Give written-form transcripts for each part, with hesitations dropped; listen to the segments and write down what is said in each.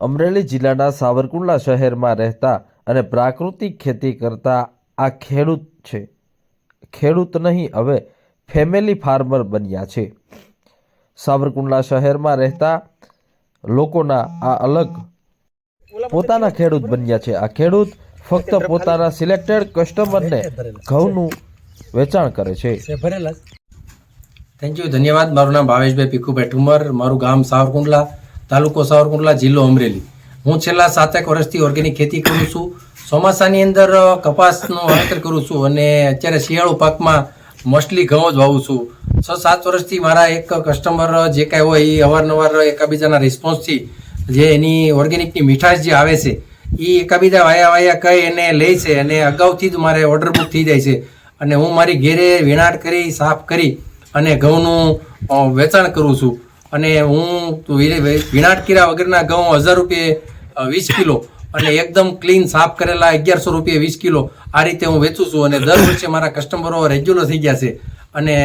અમરેલી જિલ્લાના સાવરકુંડલા શહેરમાં રહેતા અને પ્રાકૃતિક ખેતી કરતા આ ખેડૂત છે. ખેડૂત નહીં, હવે ફેમિલી ફાર્મર બન્યા છે. સાવરકુંડલા શહેરમાં રહેતા લોકોના આ અલગ પોતાના ખેડૂત બન્યા છે. આ ખેડૂત ફક્ત પોતાના સિલેક્ટેડ કસ્ટમરને ઘઉંનું વેચાણ કરે છે. થેન્ક યુ, ધન્યવાદ. મારું નામ ભાવેશભાઈ પીખુભાઈ ઠુમર, મારું ગામ સાવરકુંડલા, તાલુકો સાવરકુંડલા, જિલ્લો અમરેલી. હું છેલ્લા 7 વર્ષથી ઓર્ગેનિક ખેતી કરું છું. ચોમાસાની અંદર કપાસનું વાવેતર કરું છું અને અત્યારે શિયાળુ પાકમાં મોસ્ટલી ઘઉં જ વાવું છું. 6-7 વર્ષથી મારા એક કસ્ટમર જે કાંઈ હોય એ અવારનવાર એકાબીજાના રિસ્પોન્સથી જે એની ઓર્ગેનિકની મીઠાશ જે આવે છે એ એકાબીજા વાયા કહી એને લે છે અને અગાઉથી જ મારે ઓર્ડર બુક થઈ જાય છે અને હું મારી ઘેરે વીણાટ કરી, સાફ કરી અને ઘઉંનું વેચાણ કરું છું. અને હું વીણાટ કર્યા વગરના ઘઉં 1000 રૂપિયે 20 કિલો અને એકદમ ક્લીન સાફ કરેલા 1100 રૂપિયે 20 કિલો આ રીતે હું વેચું છું. અને દર વર્ષે મારા કસ્ટમરો રેગ્યુલર થઈ ગયા છે અને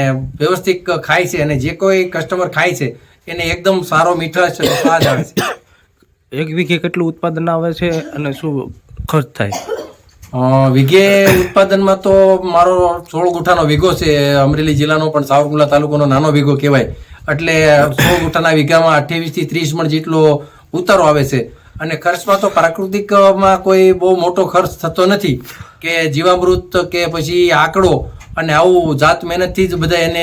વ્યવસ્થિત ખાય છે અને જે કોઈ કસ્ટમર ખાય છે એને એકદમ સારો મીઠાશ સ્વાદ આવે છે. એક વીઘે કેટલું ઉત્પાદન આવે છે અને શું ખર્ચ થાય? વીઘે ઉત્પાદનમાં તો મારો 16 ગુઠાનો વીઘો છે. અમરેલી જિલ્લાનો પણ સાવરકુંડલા તાલુકાનો નાનો વીઘો કહેવાય. એટલે 16 ગુઠાના વીઘામાં 28 થી 30 મણ જેટલો ઉતારો આવે છે. અને ખર્ચમાં તો પ્રાકૃતિકમાં કોઈ બહુ મોટો ખર્ચ થતો નથી કે જીવામૃત કે પછી આંકડો અને આવું જાત મહેનતથી જ બધા એને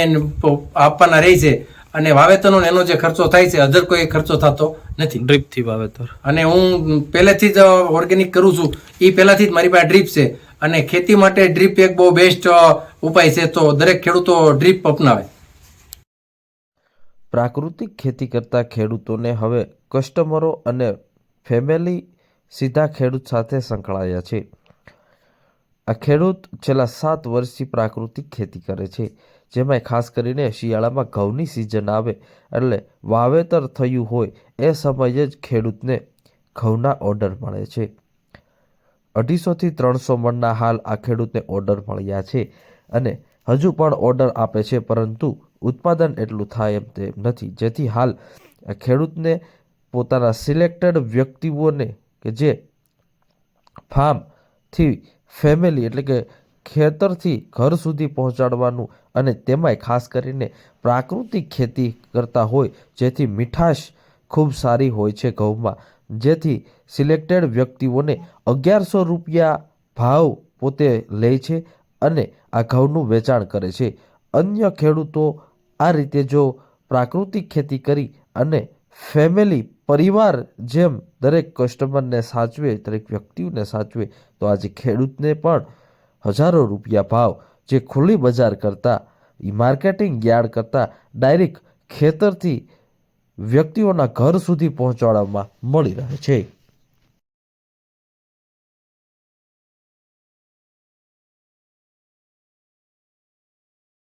આપવાના રહે છે. અને વાવેતરનો એનો જે ખર્ચો થાય છે અધર કોઈ ખર્ચો થતો નથી. ડ્રીપથી વાવેતર. અને હું પહેલેથી જ ઓર્ગેનિક કરું છું. એ પહેલાથી જ મારી પાસે ડ્રીપ છે અને ખેતી માટે ડ્રીપ એક બહુ બેસ્ટ ઉપાય છે. તો દરેક ખેડૂતો ડ્રીપ અપનાવે. પ્રાકૃતિક ખેતી કરતા ખેડૂતોને હવે કસ્ટમરો અને ફેમિલી સીધા ખેડૂત સાથે સંકળાયા છે. આ ખેડૂત છેલ્લા 7 વર્ષથી પ્રાકૃતિક ખેતી કરે છે, જેમાં ખાસ કરીને શિયાળામાં ઘઉંની સિઝન આવે એટલે વાવેતર થયું હોય એ સમયે જ ખેડૂતને ઘઉંના ઓર્ડર મળે છે. 250 થી 300 મણના હાલ આ ખેડૂતને ઓર્ડર મળ્યા છે અને હજુ પણ ઓર્ડર આપે છે, પરંતુ ઉત્પાદન એટલું થાય એમ તેમ નથી. જેથી હાલ ખેડૂતને પોતાના સિલેક્ટેડ વ્યક્તિઓને કે જે ફાર્મથી ફેમિલી એટલે કે ખેતરથી ઘર સુધી પહોંચાડવાનું અને તેમાંય ખાસ કરીને પ્રાકૃતિક ખેતી કરતા હોય જેથી મીઠાશ ખૂબ સારી હોય છે ઘઉંમાં, જેથી સિલેક્ટેડ વ્યક્તિઓને 1100 રૂપિયા ભાવ પોતે લે છે અને આ ઘઉંનું વેચાણ કરે છે. અન્ય ખેડૂતો આ રીતે જો પ્રાકૃતિક ખેતી કરી અને ફેમિલી પરિવાર જેમ દરેક કસ્ટમરને સાચવે, દરેક વ્યક્તિઓને સાચવે તો આજે ખેડૂતને પણ હજારો રૂપિયા ભાવ જે ખુલ્લી બજાર કરતાં, માર્કેટિંગ યાર્ડ કરતાં ડાયરેક્ટ ખેતરથી વ્યક્તિઓના ઘર સુધી પહોંચાડવામાં મળી રહે છે.